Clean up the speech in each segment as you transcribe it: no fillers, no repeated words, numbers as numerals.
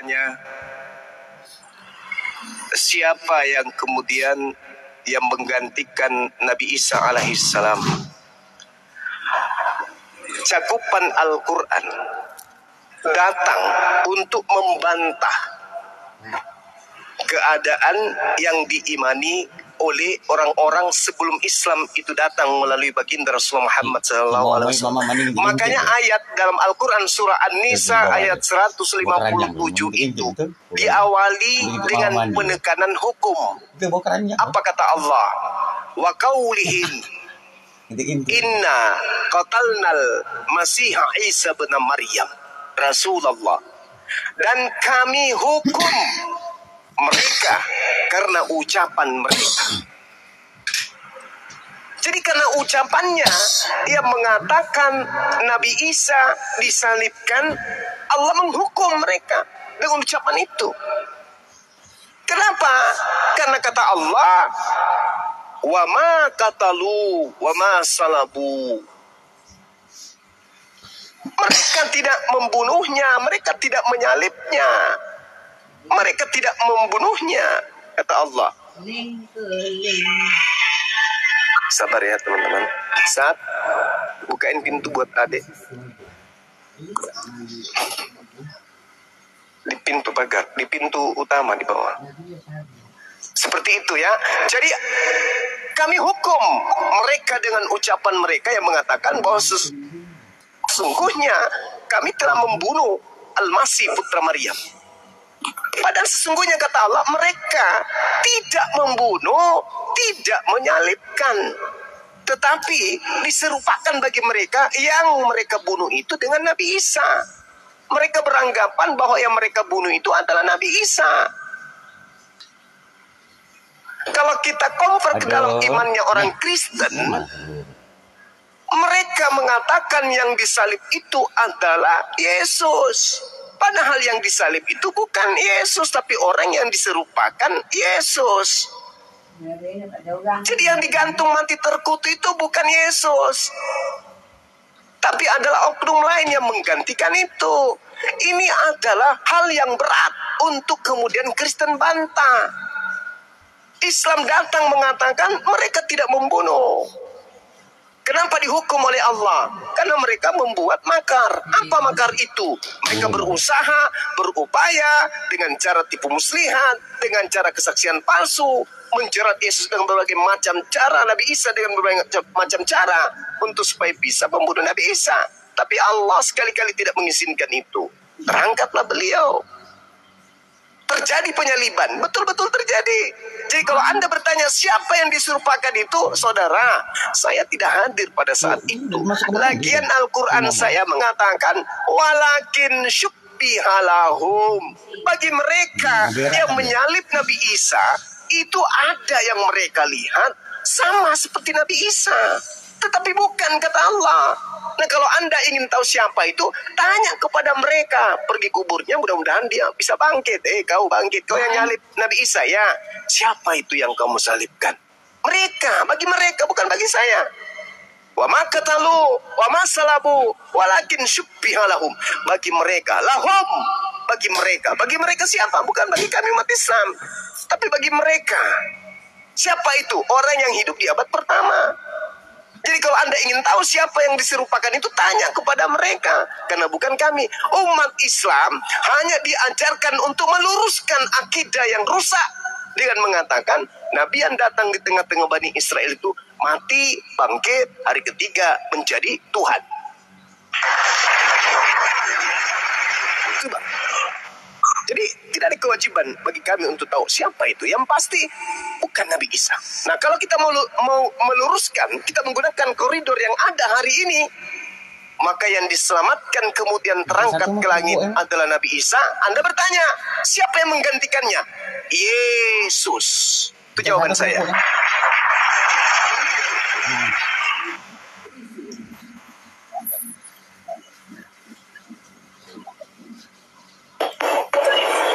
bertanya, siapa yang kemudian yang menggantikan Nabi Isa alaihissalam? Cakupan Al-Quran datang untuk membantah keadaan yang diimani oleh orang-orang sebelum Islam itu datang melalui baginda Rasulullah Muhammad SAW. Makanya ayat dalam Al-Quran surah An-Nisa ayat 157 itu diawali dengan penekanan hukum. Apa kata Allah? Wa qaulihim inna qatalnal Masiha Isa bin Maryam Rasulullah, dan kami hukum mereka karena ucapan mereka. Jadi karena ucapannya dia mengatakan Nabi Isa disalibkan, Allah menghukum mereka dengan ucapan itu. Kenapa? Karena kata Allah, wa ma qatalu wa ma salabu. Mereka tidak membunuhnya, mereka tidak menyalibnya, mereka tidak membunuhnya, kata Allah. Sabar ya teman-teman. Saat bukain pintu buat adik. Di pintu pagar, di pintu utama di bawah. Seperti itu ya. Jadi kami hukum mereka dengan ucapan mereka yang mengatakan bahwa sesungguhnya kami telah membunuh Al-Masih putra Maryam. Padahal sesungguhnya kata Allah, mereka tidak membunuh, tidak menyalibkan, tetapi diserupakan bagi mereka yang mereka bunuh itu dengan Nabi Isa. Mereka beranggapan bahwa yang mereka bunuh itu adalah Nabi Isa. Kalau kita convert ke dalam imannya orang Kristen, mereka mengatakan yang disalib itu adalah Yesus. Padahal yang disalib itu bukan Yesus, tapi orang yang diserupakan Yesus. Jadi yang digantung mati terkutuk itu bukan Yesus, tapi adalah oknum lain yang menggantikan itu. Ini adalah hal yang berat untuk kemudian Kristen bantah. Islam datang mengatakan mereka tidak membunuh. Kenapa dihukum oleh Allah? Karena mereka membuat makar. Apa makar itu? Mereka berusaha, berupaya dengan cara tipu muslihat, dengan cara kesaksian palsu, menjerat Yesus dengan berbagai macam cara, Nabi Isa dengan berbagai macam cara untuk supaya bisa membunuh Nabi Isa. Tapi Allah sekali-kali tidak mengizinkan itu. Terangkatlah beliau. Terjadi penyaliban, betul-betul terjadi. Jadi kalau Anda bertanya siapa yang diserupakan itu, saudara, saya tidak hadir pada saat itu. Lagian Al-Quran saya mengatakan, walakin syubbihalahum. Bagi mereka yang menyalib Nabi Isa, itu ada yang mereka lihat sama seperti Nabi Isa, tetapi bukan kata Allah. Nah kalau Anda ingin tahu siapa itu, tanya kepada mereka. Pergi kuburnya, mudah-mudahan dia bisa bangkit. Kau bangkit, kau yang nyalip Nabi Isa ya. Siapa itu yang kamu salibkan? Mereka, bagi mereka, bukan bagi saya. Wa ma qatalu wa ma salabu walakin syubbihalahum. Bagi mereka, lahum. Bagi mereka siapa? Bukan bagi kami umat Islam, tapi bagi mereka. Siapa itu? Orang yang hidup di abad pertama. Jadi kalau Anda ingin tahu siapa yang diserupakan itu, tanya kepada mereka. Karena bukan kami. Umat Islam hanya diajarkan untuk meluruskan akidah yang rusak dengan mengatakan Nabi yang datang di tengah-tengah Bani Israel itu mati, bangkit, hari ketiga menjadi Tuhan. Coba. Jadi tidak ada kewajiban bagi kami untuk tahu siapa itu. Yang pasti bukan Nabi Isa. Nah kalau kita mau meluruskan, kita menggunakan koridor yang ada hari ini, maka yang diselamatkan kemudian terangkat ke langit adalah Nabi Isa. Anda bertanya, siapa yang menggantikannya? Yesus. Itu jawaban saya.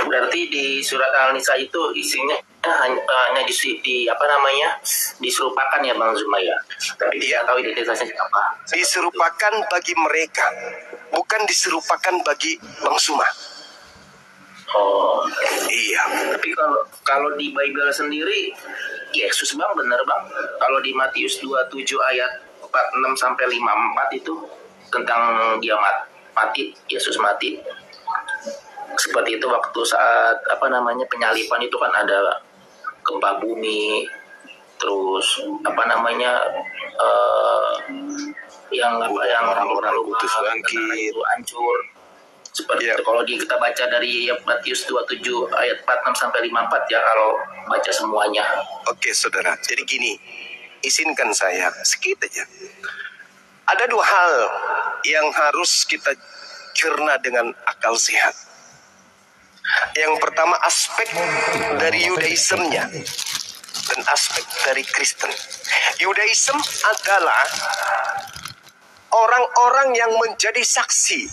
Berarti di surat Al-Nisa itu isinya hanya diserupakan ya Bang Zuma ya. Tapi dia tahu identitasnya siapa. Diserupakan bagi mereka, bukan diserupakan bagi Bang Zuma. Oh Iya. Tapi kalau di Bible sendiri, Yesus bang bener bang. Kalau di Matius 27 ayat 46 sampai 54 itu tentang dia mati, Yesus mati. Seperti itu waktu saat penyalipan itu kan ada gempa bumi, terus yang orang-orang kudus bangkit itu hancur. Seperti itu kalau kita baca dari Matius 27 ayat 46 sampai 54 ya, kalau baca semuanya. Oke saudara, jadi gini, izinkan saya sedikit aja. Ada dua hal yang harus kita cerna dengan akal sehat. Yang pertama aspek dari Yudaismnya dan aspek dari Kristen. Yudaism adalah orang-orang yang menjadi saksi,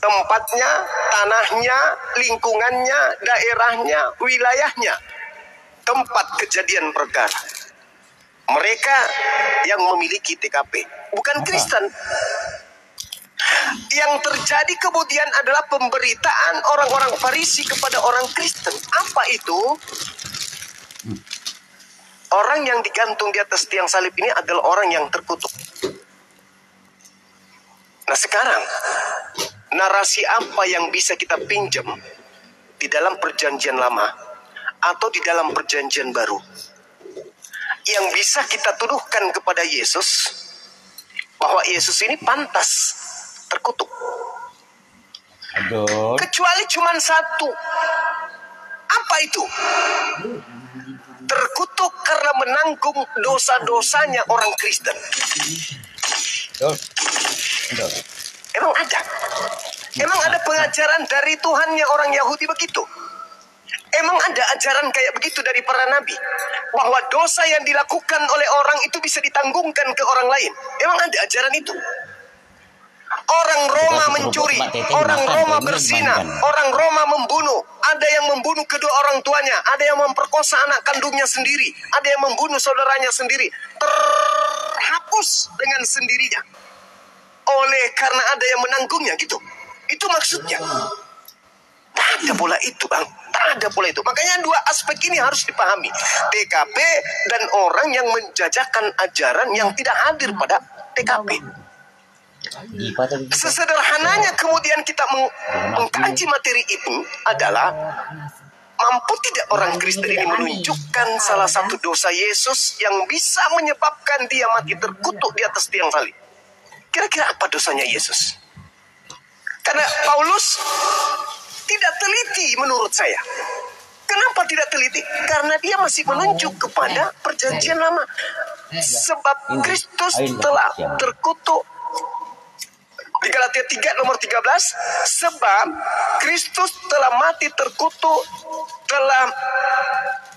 tempatnya, tanahnya, lingkungannya, daerahnya, wilayahnya, tempat kejadian perkara. Mereka yang memiliki TKP, bukan Kristen. Yang terjadi kemudian adalah pemberitaan orang-orang Farisi kepada orang Kristen. Apa itu? Orang yang digantung di atas tiang salib ini adalah orang yang terkutuk. Nah sekarang, narasi apa yang bisa kita pinjam di dalam perjanjian lama atau di dalam perjanjian baru yang bisa kita tuduhkan kepada Yesus bahwa Yesus ini pantas terkutuk? Aduh. Kecuali cuma satu. Apa itu? Terkutuk karena menanggung dosa-dosanya orang Kristen. Emang ada? Emang ada pengajaran dari Tuhannya orang Yahudi begitu? Emang ada ajaran kayak begitu dari para nabi? Bahwa dosa yang dilakukan oleh orang itu bisa ditanggungkan ke orang lain. Emang ada ajaran itu? Orang Roma mencuri, orang Roma berzina, orang Roma membunuh. Ada yang membunuh kedua orang tuanya, ada yang memperkosa anak kandungnya sendiri, ada yang membunuh saudaranya sendiri. Terhapus dengan sendirinya. Oleh karena ada yang menanggungnya gitu. Itu maksudnya. Tak ada pola itu bang. Tak ada pola itu. Makanya dua aspek ini harus dipahami. TKP dan orang yang menjajakan ajaran yang tidak hadir pada TKP. Sesederhananya kemudian kita mengkaji materi itu adalah, mampu tidak orang Kristen ini menunjukkan salah satu dosa Yesus yang bisa menyebabkan dia mati terkutuk di atas tiang salib? Kira-kira apa dosanya Yesus? Karena Paulus tidak teliti menurut saya. Kenapa tidak teliti? Karena dia masih menunjuk kepada perjanjian lama. Sebab Kristus telah terkutuk. Di Galatia 3 nomor 13, sebab Kristus telah mati terkutuk,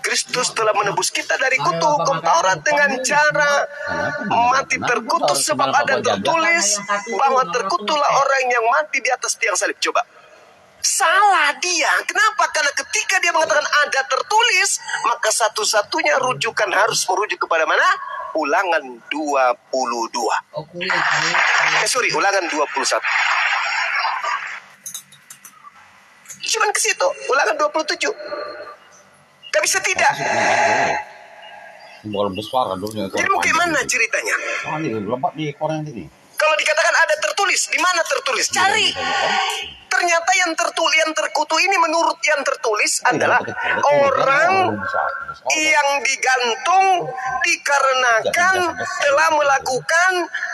Kristus telah menebus kita dari kutuk hukum Taurat dengan cara mati terkutuk, sebab ada tertulis bahwa terkutuklah orang yang mati di atas tiang salib. Coba. Salah dia. Kenapa? Karena ketika dia mengatakan ada tertulis, maka satu-satunya rujukan harus merujuk kepada mana? Ulangan 22. Ulangan 21. Cuman ke situ, ulangan 27. Gak bisa tidak. Jadi mau gimana ceritanya? Kalau dikatakan ada tertulis, di mana tertulis? Cari. Ternyata yang terkutuk ini menurut yang tertulis adalah orang yang digantung dikarenakan telah melakukan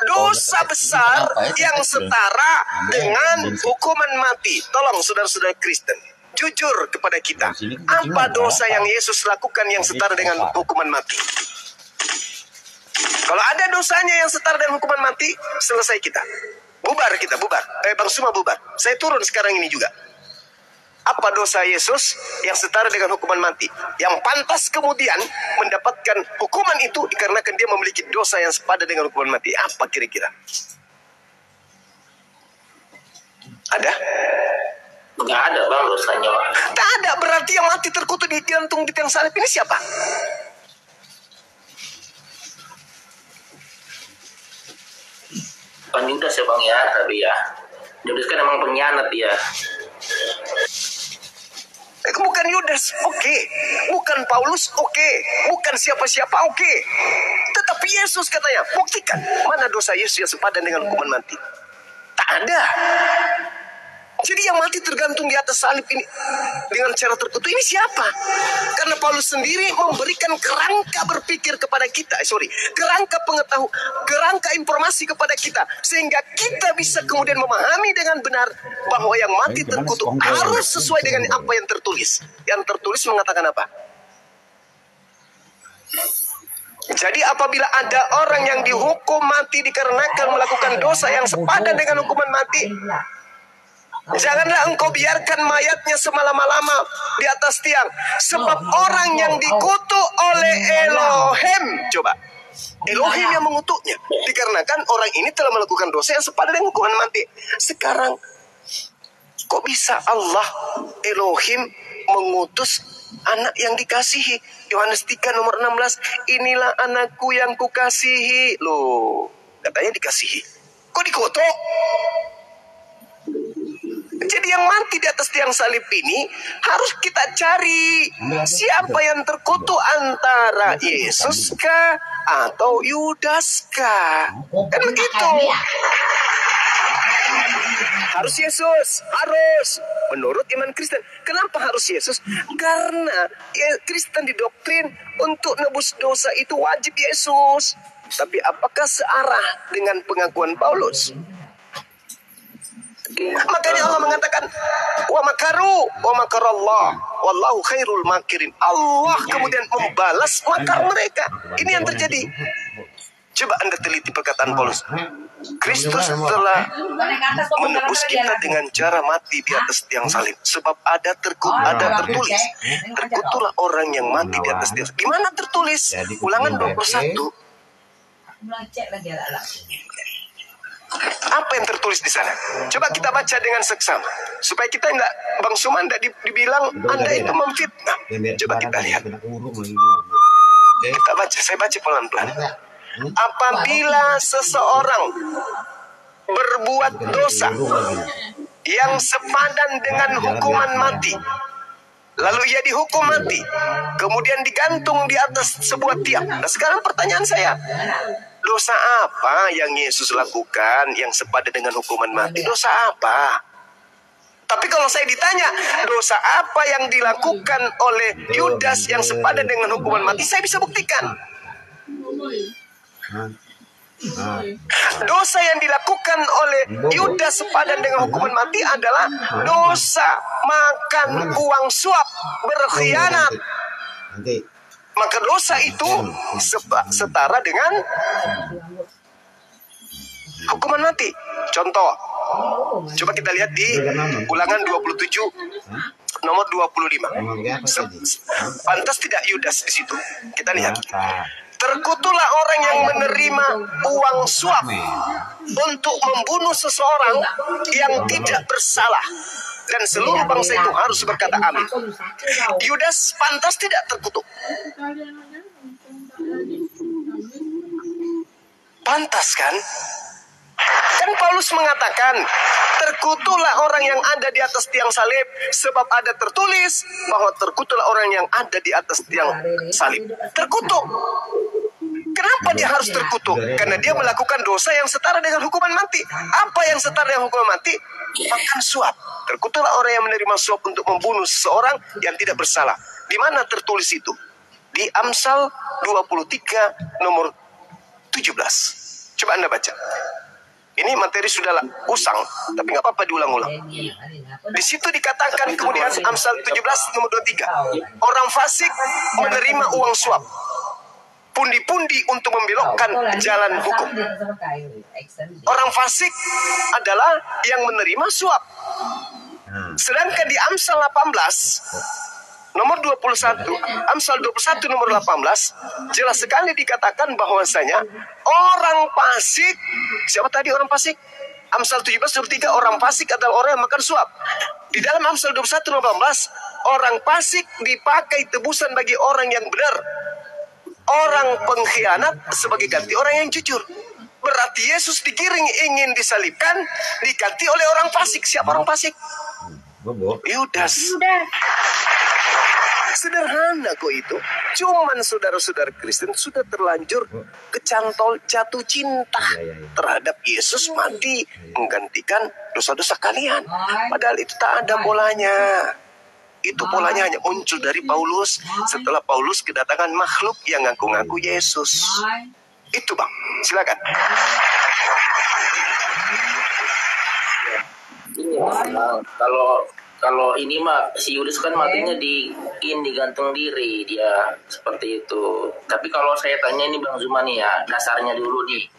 dosa besar yang setara dengan hukuman mati. Tolong saudara-saudara Kristen, jujur kepada kita. Apa dosa yang Yesus lakukan yang setara dengan hukuman mati? Kalau ada dosanya yang setara dengan hukuman mati, selesai kita. Bubar kita, bubar. Bang Suma bubar. Saya turun sekarang ini juga. Apa dosa Yesus yang setara dengan hukuman mati? Yang pantas kemudian mendapatkan hukuman itu dikarenakan dia memiliki dosa yang sepadan dengan hukuman mati. Apa kira-kira? Ada? Nggak ada bang dosanya. Tak ada, berarti yang mati terkutuk di gantung di tiang salib ini siapa? Judas ya bang ya, tapi ya Judas kan emang pengkhianat ya. Bukan Bukan Yudas, oke. Bukan Paulus, oke. Bukan siapa-siapa, oke. Tetapi Yesus katanya, buktikan mana dosa Yesus yang sepadan dengan hukuman mati. Tak ada. Jadi yang mati tergantung di atas salib ini dengan cara terkutuk ini siapa? Karena Paulus sendiri memberikan kerangka berpikir kepada kita, kerangka pengetahuan, kerangka informasi kepada kita, sehingga kita bisa kemudian memahami dengan benar bahwa yang mati terkutuk harus sesuai dengan apa yang tertulis. Yang tertulis mengatakan apa? Jadi apabila ada orang yang dihukum mati dikarenakan melakukan dosa yang sepadan dengan hukuman mati, janganlah engkau biarkan mayatnya semalam-malama di atas tiang. Sebab orang yang dikutuk oleh Elohim, coba, Elohim yang mengutuknya, dikarenakan orang ini telah melakukan dosa yang sepadan dengan hukuman mati. Sekarang, kok bisa Allah, Elohim, mengutus anak yang dikasihi? Yohanes 3 nomor 16, inilah anakku yang kukasihi. Loh, katanya dikasihi. Kok dikutuk? Jadi yang mati di atas tiang salib ini harus kita cari siapa yang terkutuk, antara Yesus kah atau Yudas kah? Kan begitu. Harus Yesus, harus. Menurut iman Kristen. Kenapa harus Yesus? Karena Kristen didoktrin untuk nebus dosa itu wajib Yesus. Tapi apakah searah dengan pengakuan Paulus? Makanya Allah mengatakan wa makaru wa makarallah wallahu khairul makirin. Allah kemudian membalas makar mereka. Ini yang terjadi. Coba Anda teliti perkataan Paulus. Kristus telah menebus kita dengan cara mati di atas tiang salib. Sebab ada tertulis. Terkutuklah orang yang mati di atas tiang salib. Gimana tertulis? Ulangan 21. Apa yang tertulis di sana? Coba kita baca dengan seksama supaya kita enggak, Bang Suman enggak dibilang Anda itu memfitnah. Coba kita lihat. Kita baca, saya baca pelan-pelan. Apabila seseorang berbuat dosa yang sepadan dengan hukuman mati, lalu ia dihukum mati, kemudian digantung di atas sebuah tiang. Nah sekarang pertanyaan saya, dosa apa yang Yesus lakukan yang sepadan dengan hukuman mati? Dosa apa? Tapi kalau saya ditanya, dosa apa yang dilakukan oleh Yudas yang sepadan dengan hukuman mati? Saya bisa buktikan. Dosa yang dilakukan oleh Yudas sepadan dengan hukuman mati adalah dosa makan uang suap, berkhianat. Maka dosa itu setara dengan hukuman mati. Contoh, coba kita lihat di Ulangan 27 nomor 25. Pantas tidak Yudas di situ? Kita lihat. Terkutuklah orang yang menerima uang suap untuk membunuh seseorang yang tidak bersalah, dan seluruh bangsa itu harus berkata amin. Yudas pantas tidak terkutuk? Pantas kan? Kan Paulus mengatakan, terkutuklah orang yang ada di atas tiang salib, sebab ada tertulis bahwa terkutuklah orang yang ada di atas tiang salib. Terkutuk. Kenapa dia harus terkutuk? Karena dia melakukan dosa yang setara dengan hukuman mati. Apa yang setara dengan hukuman mati? Makan suap. Terkutuklah orang yang menerima suap untuk membunuh seseorang yang tidak bersalah. Di mana tertulis itu? Di Amsal 23 nomor 17. Coba Anda baca. Ini materi sudah usang, tapi nggak apa-apa diulang-ulang. Di situ dikatakan kemudian Amsal 17 nomor 23. Orang fasik menerima uang suap, pundi-pundi untuk membelokkan jalan hukum. Orang fasik adalah yang menerima suap. Sedangkan di Amsal 18 nomor 21, Amsal 21 nomor 18, jelas sekali dikatakan bahwasanya orang fasik, siapa tadi orang fasik? Amsal 17 nomor 3, orang fasik adalah orang yang makan suap. Di dalam Amsal 21 nomor 18, orang fasik dipakai tebusan bagi orang yang benar. Orang pengkhianat sebagai ganti orang yang jujur. Berarti Yesus digiring ingin disalibkan, diganti oleh orang fasik. Siapa orang fasik? Yudas. Sederhana kok itu. Cuman saudara-saudara Kristen sudah terlanjur kecantol jatuh cinta terhadap Yesus mati menggantikan dosa-dosa kalian. Padahal itu tak ada polanya. Itu polanya hanya muncul dari Paulus setelah Paulus kedatangan makhluk yang ngaku-ngaku Yesus. Itu Bang, silakan. Kalau ini mah si Yudas kan matinya digantung diri, dia seperti itu. Tapi kalau saya tanya ini Bang Zuma nih ya, dasarnya dulu nih,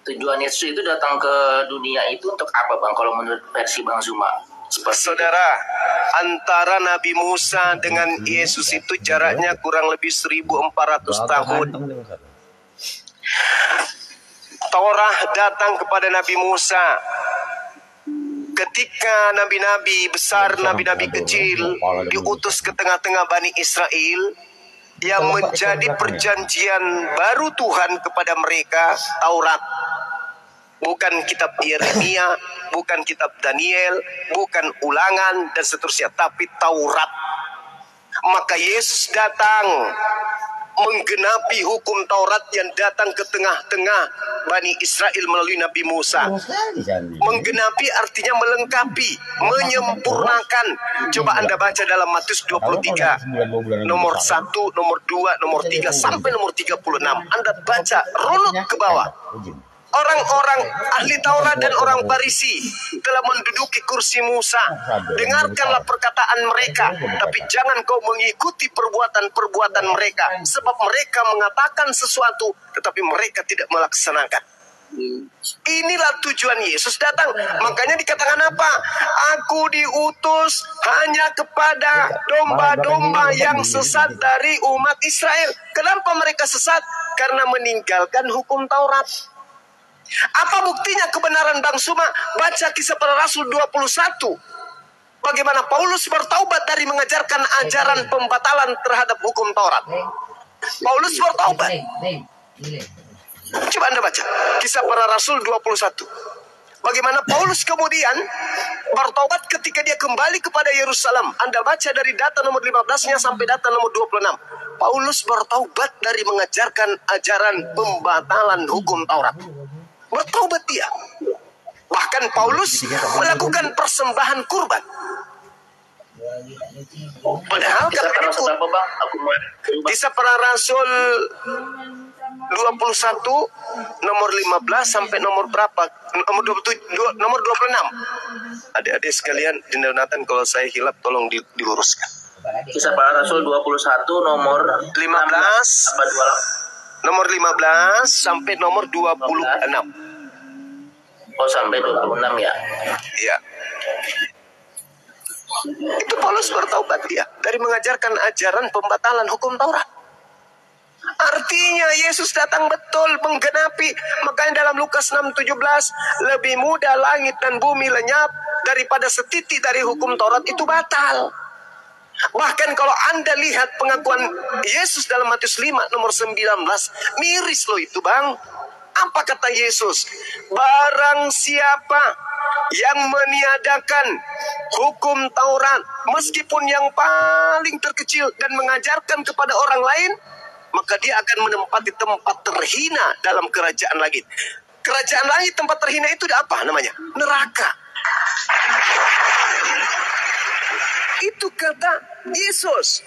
tujuan Yesus itu datang ke dunia itu untuk apa Bang? Kalau menurut versi Bang Zuma? Saudara, antara Nabi Musa dengan Yesus itu jaraknya kurang lebih 1400 tahun. Taurat datang kepada Nabi Musa. Ketika nabi-nabi besar, nabi-nabi kecil diutus ke tengah-tengah Bani Israel, yang menjadi perjanjian baru Tuhan kepada mereka, Taurat. Bukan kitab Yeremia, bukan kitab Daniel, bukan Ulangan, dan seterusnya, tapi Taurat. Maka Yesus datang menggenapi hukum Taurat yang datang ke tengah-tengah Bani Israel melalui Nabi Musa. Menggenapi artinya melengkapi, menyempurnakan. Coba Anda baca dalam Matius 23, nomor 1, nomor 2, nomor 3, sampai nomor 36. Anda baca, runut ke bawah. Orang-orang ahli Taurat dan orang Farisi telah menduduki kursi Musa. Dengarkanlah perkataan mereka, tapi jangan kau mengikuti perbuatan-perbuatan mereka, sebab mereka mengatakan sesuatu, tetapi mereka tidak melaksanakan. Inilah tujuan Yesus datang. Makanya dikatakan apa? Aku diutus hanya kepada domba-domba yang sesat dari umat Israel. Kenapa mereka sesat? Karena meninggalkan hukum Taurat. Apa buktinya kebenaran Bang Suma? Baca Kisah Para Rasul 21. Bagaimana Paulus bertaubat dari mengajarkan ajaran pembatalan terhadap hukum Taurat. Paulus bertaubat. Coba Anda baca Kisah Para Rasul 21. Bagaimana Paulus kemudian bertaubat ketika dia kembali kepada Yerusalem. Anda baca dari data nomor 15-nya sampai data nomor 26. Paulus bertaubat dari mengajarkan ajaran pembatalan hukum Taurat. Bertaubat dia. Bahkan Paulus melakukan persembahan kurban. Padahal Kisah Para Rasul 21 nomor 15 sampai nomor berapa? Nomor 27, nomor 26. Adik-adik sekalian, Dinda Nathan, kalau saya hilap tolong diluruskan. Kisah Para Rasul 21 nomor 15 nomor 15 sampai nomor 26. Oh, sampai 26 ya? Iya. Itu Paulus bertaubat dia dari mengajarkan ajaran pembatalan hukum Taurat. Artinya Yesus datang betul menggenapi. Makanya dalam Lukas 6:17, lebih mudah langit dan bumi lenyap daripada setitik dari hukum Taurat itu batal. Bahkan kalau Anda lihat pengakuan Yesus dalam Matius 5 nomor 19, miris loh itu Bang. Apa kata Yesus? Barang siapa yang meniadakan hukum Taurat, meskipun yang paling terkecil, dan mengajarkan kepada orang lain, maka dia akan menempati tempat terhina dalam kerajaan langit. Kerajaan langit, tempat terhina itu apa namanya? Neraka. Itu kata Yesus.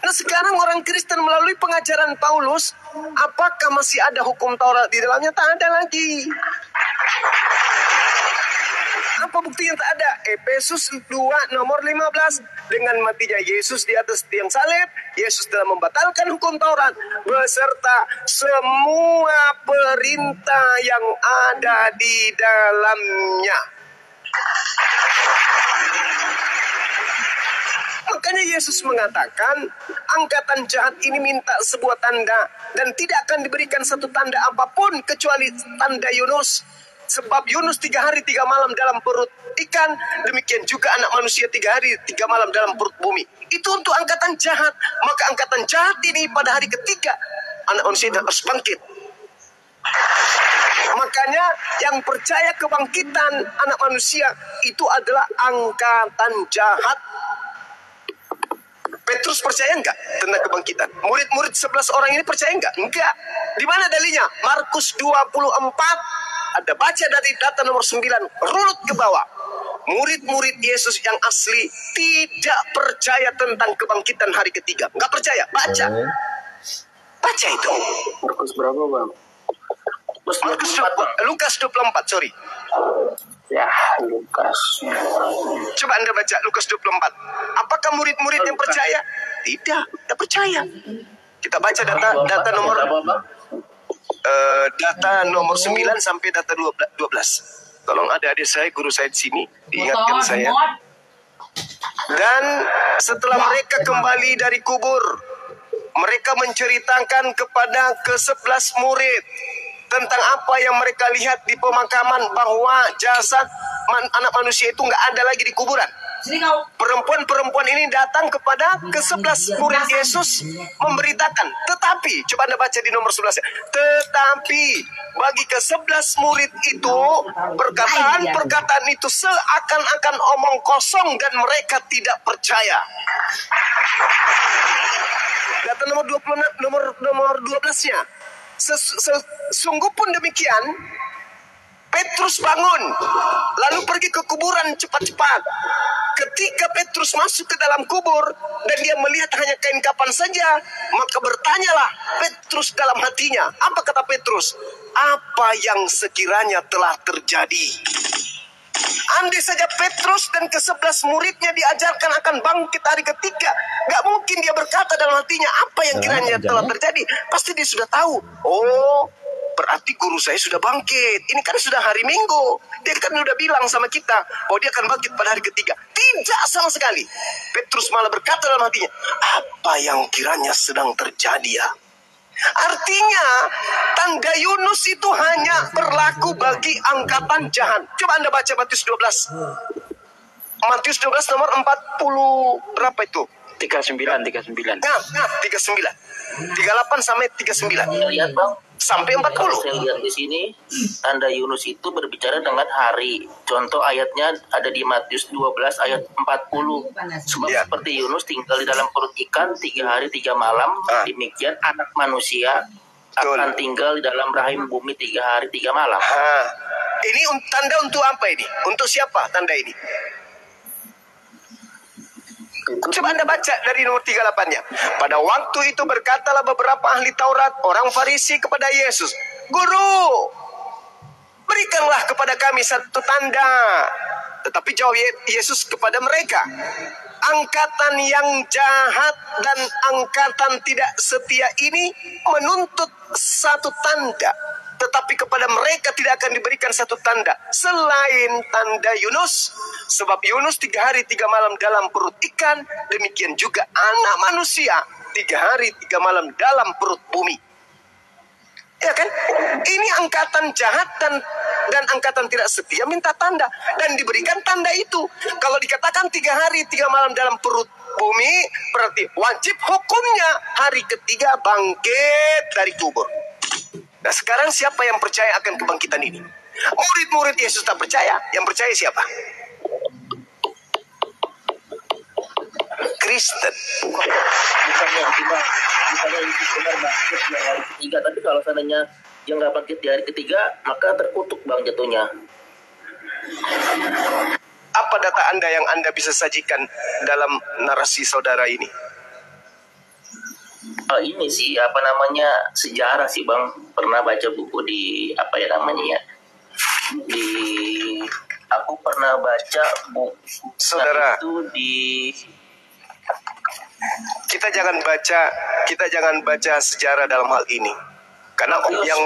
Nah sekarang orang Kristen melalui pengajaran Paulus, apakah masih ada hukum Taurat di dalamnya? Tak ada lagi. Apa buktinya tak ada? Efesus 2 nomor 15. Dengan matinya Yesus di atas tiang salib, Yesus telah membatalkan hukum Taurat beserta semua perintah yang ada di dalamnya. Makanya Yesus mengatakan, angkatan jahat ini minta sebuah tanda, dan tidak akan diberikan satu tanda apapun kecuali tanda Yunus. Sebab Yunus 3 hari 3 malam dalam perut ikan, demikian juga anak manusia 3 hari 3 malam dalam perut bumi. Itu untuk angkatan jahat. Maka angkatan jahat ini pada hari ketiga anak manusia harus bangkit. Makanya yang percaya kebangkitan anak manusia itu adalah angkatan jahat. Petrus Petrus percaya enggak tentang kebangkitan? Murid-murid 11 orang ini percaya enggak? Enggak. Di mana dalilnya? Markus 24. Ada baca dari data nomor 9. Runut ke bawah. Murid-murid Yesus yang asli tidak percaya tentang kebangkitan hari ketiga. Enggak percaya. Baca. Baca itu. Markus berapa, Bang? Lukas 24, sorry. Ya, Lukas. Coba Anda baca Lukas 24. Apakah murid-murid yang percaya? Tidak, tidak percaya. Kita baca data nomor data nomor 9 sampai data 12. Tolong ada adik saya, guru saya di sini, diingatkan saya. Dan setelah mereka kembali dari kubur, mereka menceritakan kepada ke-11 murid tentang apa yang mereka lihat di pemakaman, bahwa jasad anak manusia itu nggak ada lagi di kuburan. Perempuan-perempuan ini datang kepada ke-11 murid Yesus memberitakan. Tetapi, coba Anda baca di nomor 11. Tetapi bagi ke-11 murid itu, perkataan-perkataan itu seakan-akan omong kosong dan mereka tidak percaya. Data nomor 12-nya. Sungguh pun demikian, Petrus bangun, lalu pergi ke kuburan cepat-cepat. Ketika Petrus masuk ke dalam kubur dan dia melihat hanya kain kapan saja, maka bertanyalah Petrus dalam hatinya. Apa kata Petrus? Apa yang sekiranya telah terjadi? Andai saja Petrus dan ke-11 muridnya diajarkan akan bangkit hari ketiga, gak mungkin dia berkata dalam hatinya apa yang kiranya telah terjadi. Pasti dia sudah tahu. Oh, berarti guru saya sudah bangkit. Ini kan sudah hari Minggu. Dia kan sudah bilang sama kita bahwa dia akan bangkit pada hari ketiga. Tidak sama sekali. Petrus malah berkata dalam hatinya, apa yang kiranya sedang terjadi ya? Artinya tanda Yunus itu hanya berlaku bagi angkatan jahat. Coba Anda baca Matius 12. Matius 12 nomor 40 berapa itu? 39. Nah, 39. 38 sampai 39. Lihat, Bang. Sampai 40. Saya lihat di sini tanda Yunus itu berbicara dengan hari. Contoh ayatnya ada di Matius 12 ayat 40. Sebab seperti Yunus tinggal di dalam perut ikan 3 hari 3 malam, demikian anak manusia akan tinggal di dalam rahim bumi 3 hari 3 malam. Ini tanda untuk apa ini? Untuk siapa tanda ini? Coba Anda baca dari nomor 38-nya. Pada waktu itu berkatalah beberapa ahli Taurat, orang Farisi kepada Yesus, Guru, berikanlah kepada kami satu tanda. Tetapi jawab Yesus kepada mereka, angkatan yang jahat dan angkatan tidak setia ini menuntut satu tanda. Tetapi kepada mereka tidak akan diberikan satu tanda selain tanda Yunus. Sebab Yunus 3 hari 3 malam dalam perut ikan, demikian juga anak manusia 3 hari 3 malam dalam perut bumi. Ya kan? Ini angkatan jahat dan angkatan tidak setia minta tanda. Dan diberikan tanda itu. Kalau dikatakan 3 hari 3 malam dalam perut bumi, berarti wajib hukumnya hari ketiga bangkit dari kubur. Nah, sekarang siapa yang percaya akan kebangkitan ini? Murid-murid Yesus tak percaya. Yang percaya siapa? Kristen. Bukannya Yesus benar bangkit di hari ketiga, tapi kalau seandainya yang nggak bangkit di hari ketiga, maka terkutuk, Bang, jatuhnya. Apa data Anda yang Anda bisa sajikan dalam narasi saudara ini? Ini sih sejarah sih, Bang. Pernah baca buku di aku pernah baca buku saudara itu di. Kita jangan baca sejarah dalam hal ini. Karena yang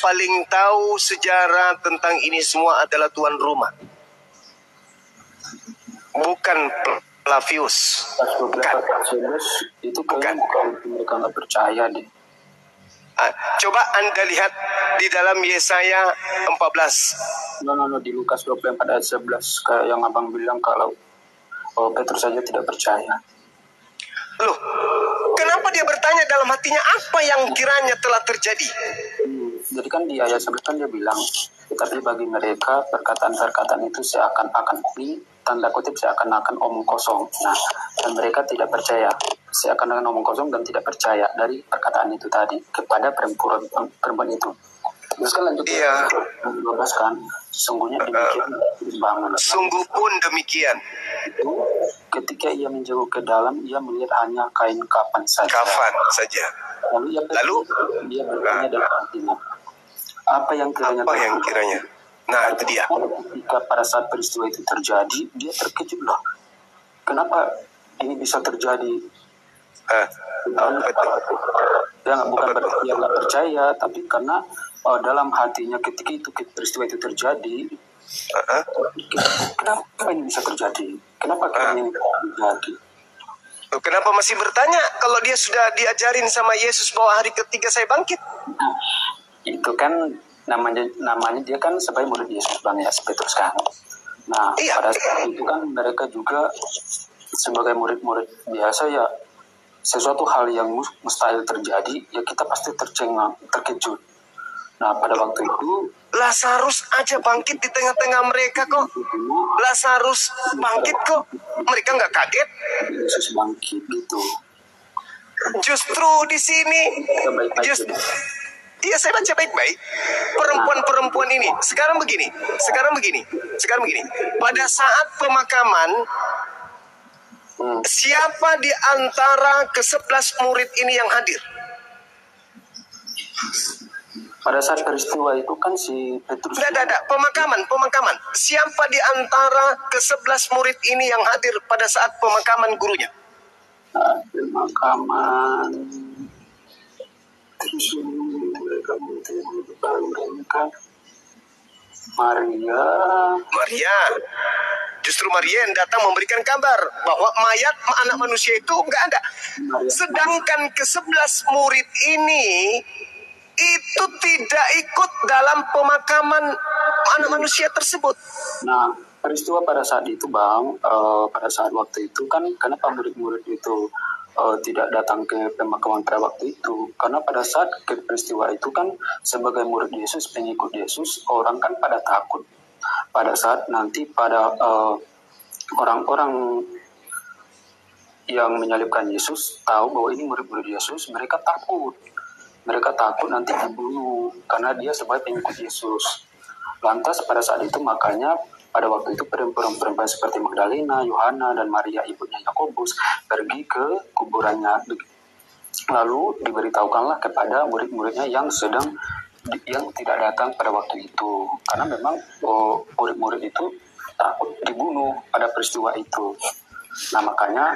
paling tahu sejarah tentang ini semua adalah tuan rumah. Bukan Flavius. Itu bukan mereka nggak percaya deh. Coba Anda lihat di dalam Yesaya 14. No, di Lukas 24 ayat 11 kayak yang abang bilang kalau Petrus saja tidak percaya. Loh, kenapa dia bertanya dalam hatinya apa yang kiranya telah terjadi? Jadi kan di ayat 11 kan dia bilang, tetapi bagi mereka perkataan-perkataan itu seakan-akan tanda kutip seakan-akan omong kosong. Nah, dan mereka tidak percaya, seakan-akan omong kosong dan tidak percaya dari perkataan itu tadi kepada perempuan itu. Terus kan lanjut Iya. 12 kan, sesungguhnya demikian bangun. Sungguh pun demikian. Itu ketika ia menjauh ke dalam, ia melihat hanya kain kafan saja. Kafan saja. Lalu dia bertanya dalam hatinya, apa yang kiranya? Nah, itu dia. Ketika pada saat peristiwa itu terjadi, dia terkejut loh. Kenapa ini bisa terjadi? Dia bukan berarti dia nggak percaya, tapi karena dalam hatinya ketika peristiwa itu terjadi, kenapa ini bisa terjadi? Kenapa ini bisa terjadi? Kenapa masih bertanya kalau dia sudah diajarin sama Yesus bahwa hari ketiga saya bangkit? Nah, itu kan namanya dia kan sebagai murid Yesus, Bang, ya, Petrus kan. Nah, pada saat itu kan mereka juga sebagai murid-murid biasa ya, sesuatu hal yang mustahil terjadi ya kita pasti tercengang, terkejut. Nah, pada waktu itu Lazarus aja bangkit di tengah-tengah mereka kok. Lazarus bangkit kok. Mereka nggak kaget. Yesus bangkit gitu. Justru di sini, iya, saya baca baik-baik. Perempuan-perempuan ini sekarang begini. Pada saat pemakaman, siapa di antara ke-11 murid ini yang hadir? Pada saat peristiwa itu kan si Petrus. Tidak. Pemakaman. Siapa di antara ke-11 murid ini yang hadir pada saat pemakaman gurunya? Pemakaman. Maria. Justru Maria yang datang memberikan kabar bahwa mayat anak manusia itu nggak ada. Sedangkan ke-11 murid ini itu tidak ikut dalam pemakaman anak manusia tersebut. Nah, peristiwa pada saat itu, Bang, pada saat waktu itu kan kenapa murid-murid itu tidak datang ke pemakaman pada waktu itu? Karena pada saat peristiwa itu kan sebagai murid Yesus, pengikut Yesus, orang kan pada takut. Pada saat nanti pada orang-orang yang menyalibkan Yesus tahu bahwa ini murid-murid Yesus, mereka takut. Mereka takut nanti dibunuh karena dia sebagai pengikut Yesus. Lantas pada saat itu makanya pada waktu itu perempuan-perempuan seperti Magdalena, Yohana, dan Maria ibunya Yakobus pergi ke kuburannya. Lalu diberitahukanlah kepada murid-muridnya yang tidak datang pada waktu itu. Karena memang murid-murid itu takut dibunuh pada peristiwa itu. Nah, makanya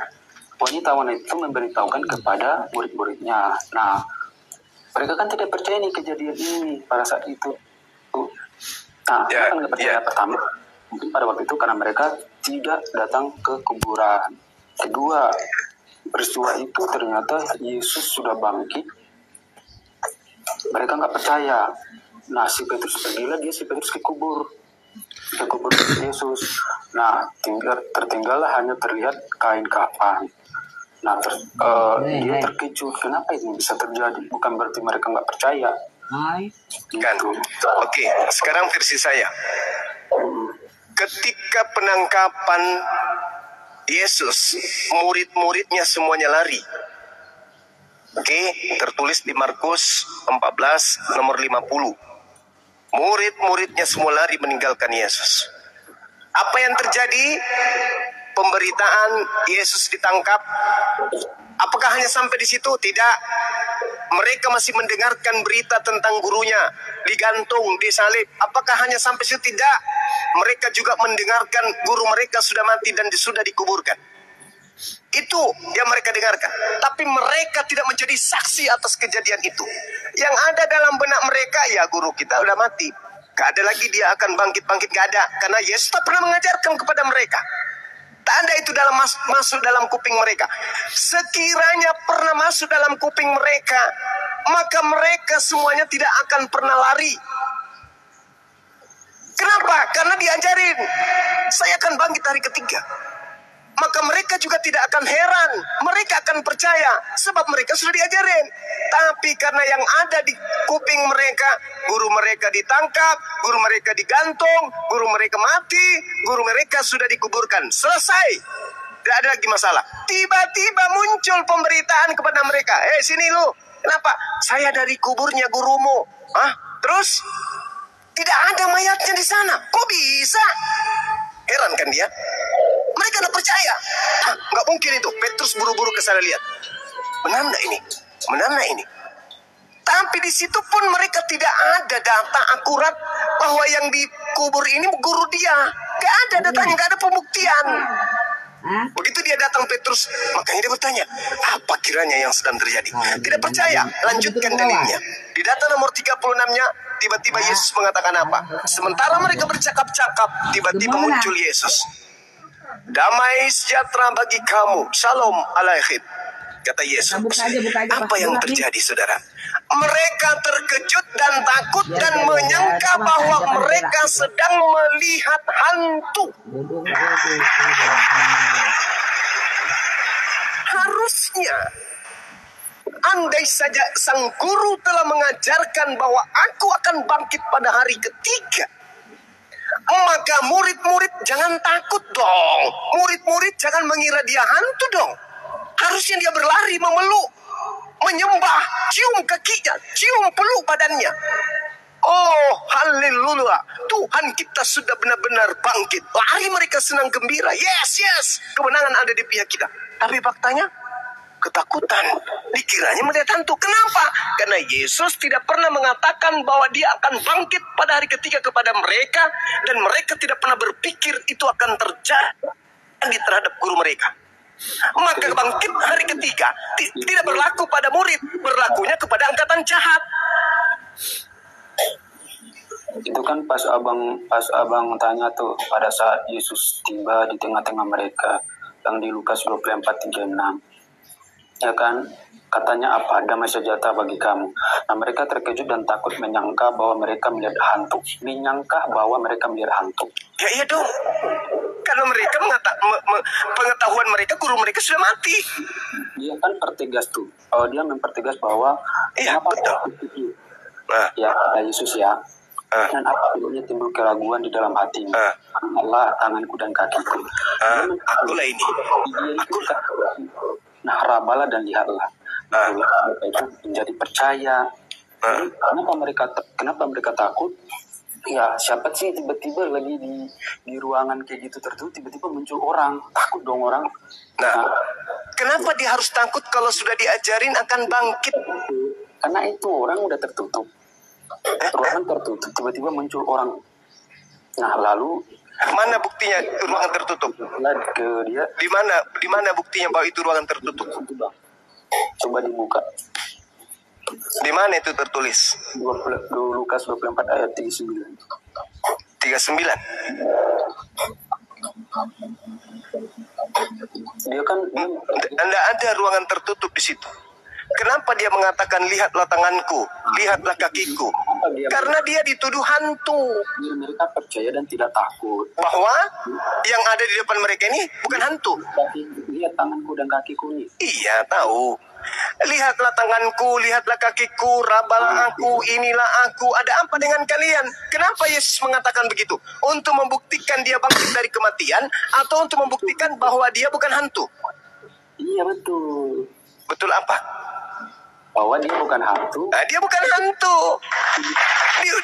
wanita itu memberitahukan kepada murid-muridnya. Nah, mereka kan tidak percaya nih kejadian ini pada saat itu. Nah, mereka kan tidak percaya pertama. Mungkin pada waktu itu karena mereka tidak datang ke kuburan. Kedua, peristiwa itu ternyata Yesus sudah bangkit. Mereka nggak percaya. Nah, si Petrus ke kubur Yesus. Nah, tertinggallah hanya terlihat kain kafan. Nah, dia terkejut. Kenapa ini bisa terjadi? Bukan berarti mereka nggak percaya. Kan? Oke, sekarang versi saya. Ketika penangkapan Yesus, murid-muridnya semuanya lari. Oke, tertulis di Markus 14 nomor 50. Murid-muridnya semua lari meninggalkan Yesus. Apa yang terjadi? Pemberitaan Yesus ditangkap. Apakah hanya sampai di situ? Tidak. Mereka masih mendengarkan berita tentang gurunya digantung, disalib. Apakah hanya sampai situ? Tidak. Mereka juga mendengarkan guru mereka sudah mati dan sudah dikuburkan. Itu yang mereka dengarkan. Tapi mereka tidak menjadi saksi atas kejadian itu. Yang ada dalam benak mereka, ya guru kita sudah mati. Gak ada lagi dia akan bangkit-bangkit, gak ada. Karena Yesus tak pernah mengajarkan kepada mereka. Tak ada itu dalam masuk dalam kuping mereka. Sekiranya pernah masuk dalam kuping mereka, maka mereka semuanya tidak akan pernah lari. Kenapa? Karena diajarin, saya akan bangkit hari ketiga. maka mereka juga tidak akan heran. Mereka akan percaya, sebab mereka sudah diajarin. Tapi karena yang ada di kuping mereka, guru mereka ditangkap, guru mereka digantung, guru mereka mati, guru mereka sudah dikuburkan. Selesai. Tidak ada lagi masalah. Tiba-tiba muncul pemberitaan kepada mereka. Sini lu. Kenapa? Saya dari kuburnya gurumu. Terus? Tidak ada mayatnya di sana. Kok bisa? Heran kan dia? Mereka tidak percaya. Nggak mungkin itu. Petrus buru-buru ke sana lihat. Benar nggak ini? Benar nggak ini? Tapi di situ pun mereka tidak ada data akurat bahwa yang dikubur ini guru dia. Nggak ada datanya, nggak ada pembuktian. Begitu dia datang Petrus, makanya dia bertanya, apa kiranya yang sedang terjadi? Tidak percaya, lanjutkan dalilnya. Di data nomor 36-nya, tiba-tiba Yesus mengatakan apa? Sementara mereka bercakap-cakap, tiba-tiba muncul Yesus. Damai sejahtera bagi kamu, shalom alaikum, kata Yesus. Apa yang terjadi, saudara? Mereka terkejut dan takut dan menyangka bahwa mereka sedang melihat hantu. Harusnya, andai saja sang guru telah mengajarkan bahwa aku akan bangkit pada hari ketiga, maka murid-murid jangan takut dong. Murid-murid jangan mengira dia hantu dong. Harusnya dia berlari, memeluk, menyembah, cium kakinya, cium peluk badannya. Oh, haleluya. Tuhan kita sudah benar-benar bangkit. Lari mereka senang gembira. Yes, yes. Kemenangan ada di pihak kita. Tapi faktanya, ketakutan. Dikiranya melihat hantu. Kenapa? Karena Yesus tidak pernah mengatakan bahwa dia akan bangkit pada hari ketiga kepada mereka. Dan mereka tidak pernah berpikir itu akan terjadi terhadap guru mereka. Maka bangkit hari ketiga tidak berlaku pada murid, berlakunya kepada angkatan jahat. Itu kan pas abang tanya tuh pada saat Yesus tiba di tengah-tengah mereka, yang di Lukas 24:36. Ya kan, katanya apa? Damai sejahtera bagi kamu. Nah, mereka terkejut dan takut, menyangka bahwa mereka melihat hantu. Ya iya dong. Karena mereka pengetahuan mereka, guru mereka sudah mati. Dia kan pertegas tuh. Dia mempertegas bahwa iya, betul. Ya, kata Yesus ya. Dan apabila timbul keraguan di dalam hatimu, Allah tanganku dan kakiku. Akulah ini. Akulah. Nah, rabalah dan lihatlah. Itu menjadi percaya. Kenapa mereka takut? Ya, siapa sih tiba-tiba lagi di ruangan kayak gitu tertutup, tiba-tiba muncul orang, takut dong orang. Nah, kenapa dia harus takut kalau sudah diajarin akan bangkit? Karena itu orang udah tertutup. Ruangan tertutup, tiba-tiba muncul orang. Nah, lalu mana buktinya ruangan tertutup? Ke dia. Di mana buktinya bahwa itu ruangan tertutup? Coba dibuka. Di mana itu tertulis? Lukas 24 ayat 39. 39. Dia kan Anda ada ruangan tertutup di situ. Kenapa dia mengatakan lihatlah tanganku, lihatlah kakiku? Karena dia dituduh hantu. Mereka percaya dan tidak takut bahwa yang ada di depan mereka ini bukan hantu. Lihat tanganku dan kakiku ini. Iya, tahu. Lihatlah tanganku, lihatlah kakiku, rabalah aku, inilah aku. Ada apa dengan kalian? Kenapa Yesus mengatakan begitu? Untuk membuktikan dia bangkit dari kematian, atau untuk membuktikan bahwa dia bukan hantu? Iya, betul. Betul apa? Bahwa dia bukan hantu. Dia bukan hantu.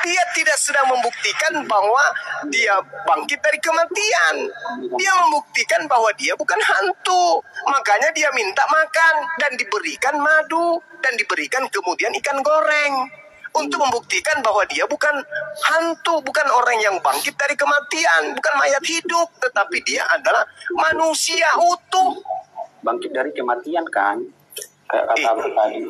Dia tidak sedang membuktikan bahwa dia bangkit dari kematian. Dia membuktikan bahwa dia bukan hantu. Makanya dia minta makan dan diberikan madu dan diberikan kemudian ikan goreng. Untuk membuktikan bahwa dia bukan hantu, bukan orang yang bangkit dari kematian, bukan mayat hidup, tetapi dia adalah manusia utuh. Bangkit dari kematian kan? Kayak kata tadi.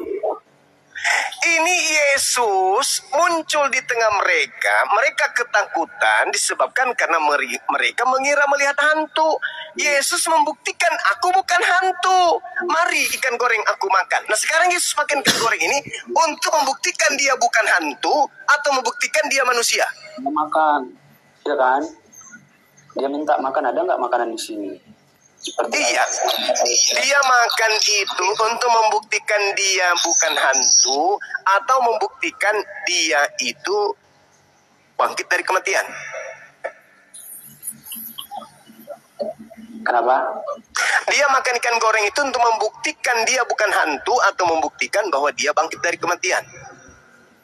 Ini Yesus muncul di tengah mereka. Mereka ketakutan disebabkan karena mereka mengira melihat hantu. Yesus membuktikan aku bukan hantu. Mari ikan goreng aku makan. Nah, sekarang Yesus makan ikan goreng ini untuk membuktikan dia bukan hantu atau membuktikan dia manusia. Makan, ya kan? Dia minta makan, ada nggak makanan di sini? Iya, dia makan itu untuk membuktikan dia bukan hantu atau membuktikan dia itu bangkit dari kematian. Kenapa? Dia makan ikan goreng itu untuk membuktikan dia bukan hantu atau membuktikan bahwa dia bangkit dari kematian.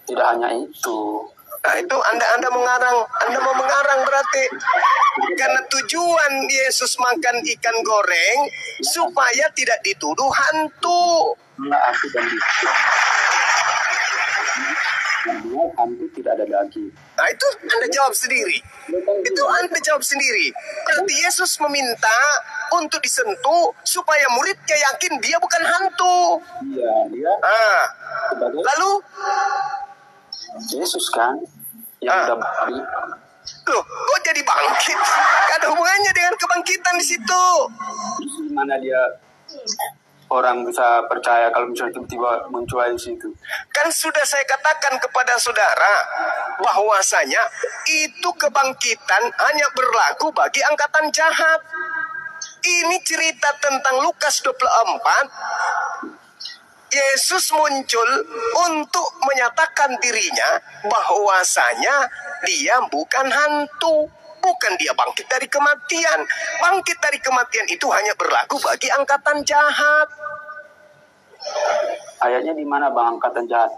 Tidak hanya itu. Nah, itu Anda mau mengarang berarti. Karena tujuan Yesus makan ikan goreng supaya tidak dituduh hantu. Enggak, aku dan hantu tidak ada lagi. Nah, itu Anda jawab sendiri. Itu Anda jawab sendiri. Berarti Yesus meminta untuk disentuh supaya muridnya yakin dia bukan hantu. Iya, dia. Lalu Yesus kan yang udah bangkit. Loh, kok jadi bangkit? Gak ada hubungannya dengan kebangkitan di situ. Terus gimana dia orang bisa percaya kalau misalnya tiba-tiba muncul di situ? Kan sudah saya katakan kepada saudara bahwasanya itu kebangkitan hanya berlaku bagi angkatan jahat. Ini cerita tentang Lukas 24. Yesus muncul untuk menyatakan dirinya bahwasanya dia bukan hantu, bukan dia bangkit dari kematian. Bangkit dari kematian itu hanya berlaku bagi angkatan jahat. Ayatnya di mana Bang angkatan jahat?